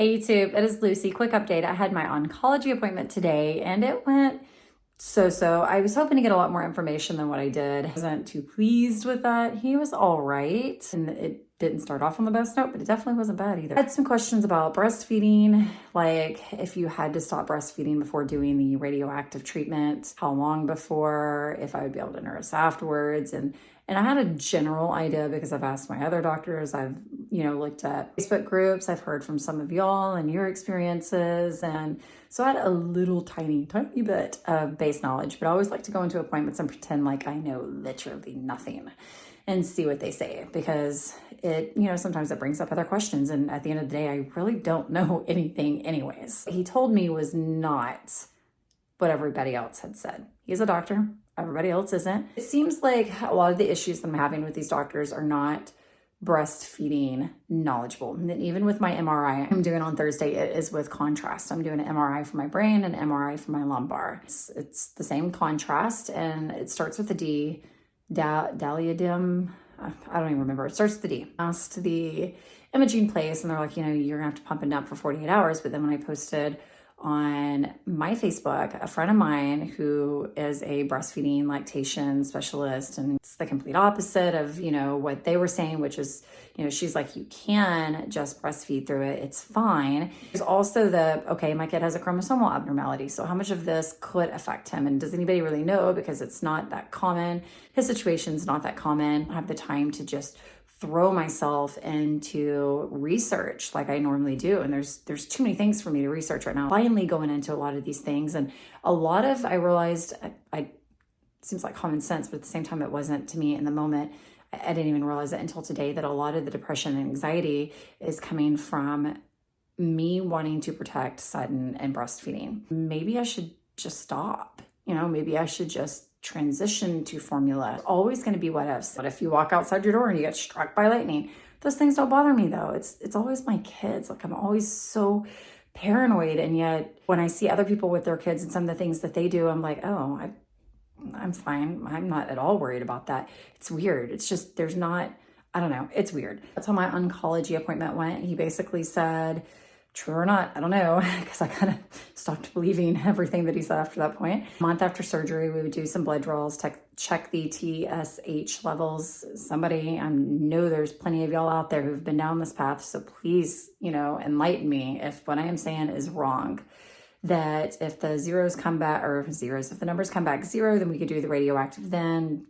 Hey YouTube, it is Lucy. Quick update. I had my oncology appointment today and it went so. I was hoping to get a lot more information than what I did. I wasn't too pleased with that. He was all right. And it didn't start off on the best note, but it definitely wasn't bad either. I had some questions about breastfeeding, like if you had to stop breastfeeding before doing the radioactive treatment, how long before, if I would be able to nurse afterwards. And I had a general idea because I've asked my other doctors, I've, looked at Facebook groups, I've heard from some of y'all and your experiences. And so I had a little tiny bit of base knowledge, but I always like to go into appointments and pretend like I know literally nothing and see what they say, because it, sometimes it brings up other questions. And at the end of the day, I really don't know anything anyways. He told me was not what everybody else had said. He's a doctor. Everybody else isn't. It seems like a lot of the issues that I'm having with these doctors are not breastfeeding knowledgeable. And even with my MRI I'm doing on Thursday, it is with contrast. I'm doing an MRI for my brain and MRI for my lumbar. It's the same contrast, and it starts with the D. Daliadim, I don't even remember. It starts with the D. Asked the imaging place, and they're like, you're gonna have to pump it up for 48 hours. But then when I posted on my Facebook, a friend of mine who is a breastfeeding lactation specialist, and it's the complete opposite of, what they were saying, which is, she's like, you can just breastfeed through it. It's fine. There's also okay, my kid has a chromosomal abnormality. So how much of this could affect him? And does anybody really know? Because it's not that common. His situation's not that common. I have the time to just throw myself into research like I normally do. And there's too many things for me to research right now. Finally going into a lot of these things, and a lot of, I realized, it seems like common sense, but at the same time, it wasn't to me in the moment. I didn't even realize it until today, that a lot of the depression and anxiety is coming from me wanting to protect Sutton and breastfeeding. Maybe I should just stop. Maybe I should just transition to formula. It's always going to be what ifs. But if you walk outside your door and you get struck by lightning, those things don't bother me though. It's always my kids. Like, I'm always so paranoid. And yet when I see other people with their kids and some of the things that they do, I'm like, oh, I'm fine. I'm not at all worried about that. It's weird. It's just, I don't know. It's weird. That's how my oncology appointment went. He basically said, true or not, I don't know, because I kind of stopped believing everything that he said after that point. A month after surgery, we would do some blood draws, check the TSH levels. I know there's plenty of y'all out there who've been down this path, so please, enlighten me if what I am saying is wrong. That if the if the numbers come back zero, then we could do the radioactive then.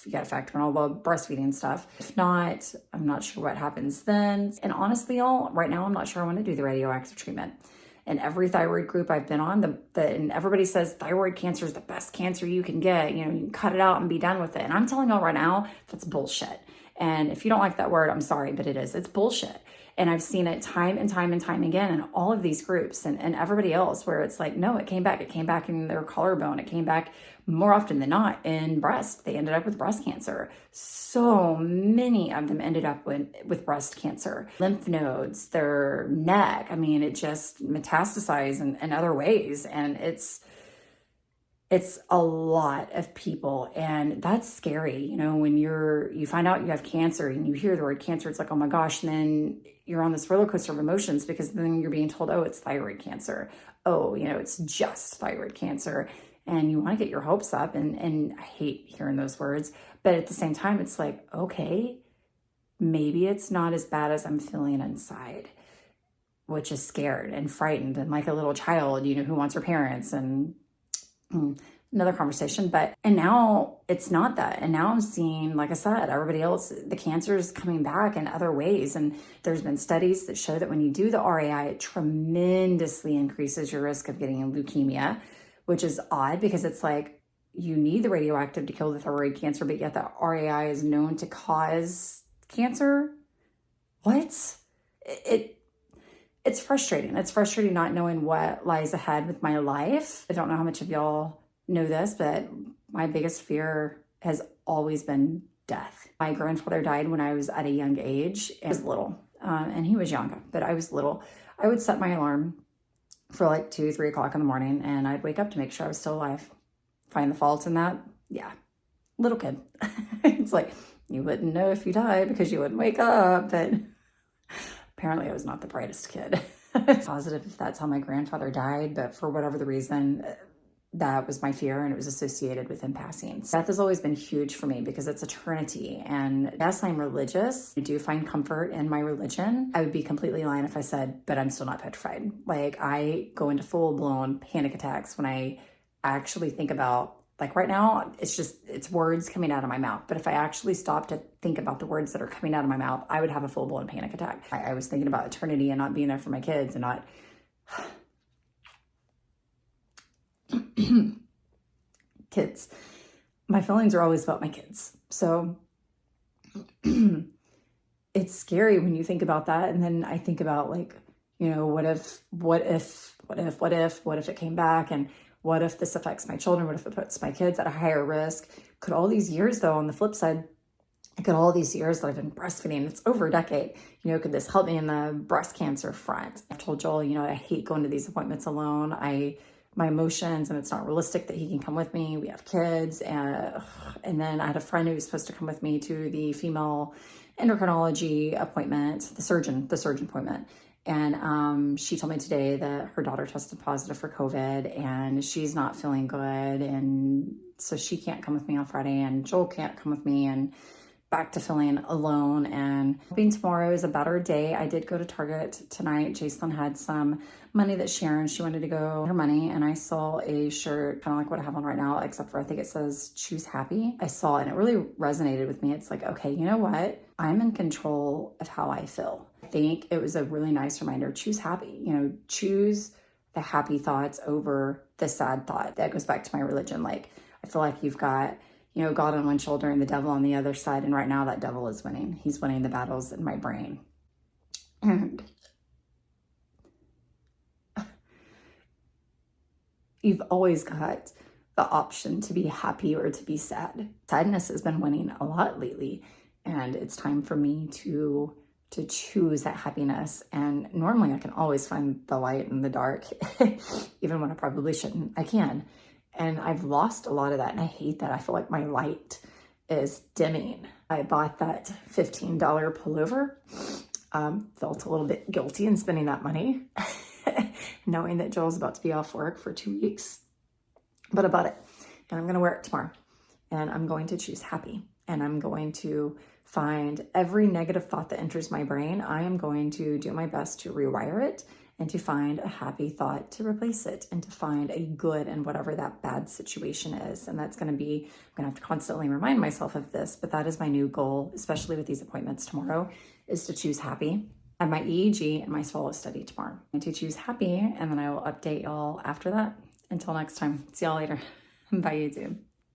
You got to factor in all the breastfeeding stuff. If not, I'm not sure what happens then. And honestly, y'all, right now, I'm not sure I want to do the radioactive treatment. And every thyroid group I've been on, and everybody says thyroid cancer is the best cancer you can get. You can cut it out and be done with it. And I'm telling y'all right now, that's bullshit. And if you don't like that word, I'm sorry, but it is. It's bullshit. And I've seen it time and time again in all of these groups and everybody else, where it's like, no, it came back in their collarbone. It came back more often than not in breast. They ended up with breast cancer. So many of them ended up with breast cancer. Lymph nodes, their neck. I mean, it just metastasized in other ways. And it's a lot of people, and that's scary. When you find out you have cancer and you hear the word cancer, it's like, oh my gosh, and then you're on this roller coaster of emotions, because then you're being told, oh, it's thyroid cancer. Oh, it's just thyroid cancer. And you want to get your hopes up, and I hate hearing those words, but at the same time, it's like, okay, maybe it's not as bad as I'm feeling inside, which is scared and frightened and like a little child, who wants her parents, and another conversation. And now it's not that. And now I'm seeing, like I said, everybody else, the cancer is coming back in other ways. And there's been studies that show that when you do the RAI, it tremendously increases your risk of getting leukemia, which is odd, because it's like, you need the radioactive to kill the thyroid cancer, but yet the RAI is known to cause cancer. What? It's frustrating. It's frustrating not knowing what lies ahead with my life. I don't know how much of y'all know this, but my biggest fear has always been death. My grandfather died when I was at a young age. I was little, and he was younger, but I was little. I would set my alarm for like 2-3 o'clock in the morning, and I'd wake up to make sure I was still alive. Find the fault in that? Yeah, little kid. It's like, you wouldn't know if you died because you wouldn't wake up, but apparently I was not the brightest kid. Positive if that's how my grandfather died, but for whatever the reason, that was my fear, and it was associated with him passing. So death has always been huge for me because it's eternity. And yes, I'm religious. I do find comfort in my religion. I would be completely lying if I said, but I'm still not petrified. Like, I go into full-blown panic attacks when I actually think about, like right now, it's words coming out of my mouth. But if I actually stopped to think about the words that are coming out of my mouth, I would have a full-blown panic attack. I was thinking about eternity and not being there for my kids and not... Kids. My feelings are always about my kids. So it's scary when you think about that. And then I think about, like, you know, what if it came back, and what if this affects my children? What if it puts my kids at a higher risk? Could all these years, though, on the flip side, could all these years that I've been breastfeeding, it's over a decade, you know, could this help me in the breast cancer front? I've told Joel, you know, I hate going to these appointments alone. My emotions, and it's not realistic that he can come with me. We have kids. And then I had a friend who was supposed to come with me to the female endocrinology appointment, the surgeon appointment. And she told me today that her daughter tested positive for COVID and she's not feeling good. And so she can't come with me on Friday, and Joel can't come with me, and back to feeling alone. And hoping tomorrow is a better day. I did go to Target tonight. Jason had some money that she wanted to go her money, and I saw a shirt kind of like what I have on right now, except for I think it says choose happy. I saw it and it really resonated with me. It's like, okay, you know what? I'm in control of how I feel. I think it was a really nice reminder. Choose happy, you know, choose the happy thoughts over the sad thought. That goes back to my religion. Like, I feel like you've got, you know, God on one shoulder and the devil on the other side. And right now that devil is winning. He's winning the battles in my brain. And you've always got the option to be happy or to be sad. Sadness has been winning a lot lately. And it's time for me to choose that happiness. And normally I can always find the light in the dark, even when I probably shouldn't. I can. And I've lost a lot of that, and I hate that. I feel like my light is dimming. I bought that $15 pullover. Felt a little bit guilty in spending that money, knowing that Joel's about to be off work for 2 weeks. But I bought it, and I'm going to wear it tomorrow. And I'm going to choose happy. And I'm going to find every negative thought that enters my brain. I am going to do my best to rewire it and to find a happy thought to replace it, and to find a good in whatever that bad situation is. And that's going to be, I'm going to have to constantly remind myself of this, but that is my new goal, especially with these appointments tomorrow, is to choose happy. I have my EEG and my swallow study tomorrow. And to choose happy, and then I will update y'all after that. Until next time, see y'all later. Bye, YouTube.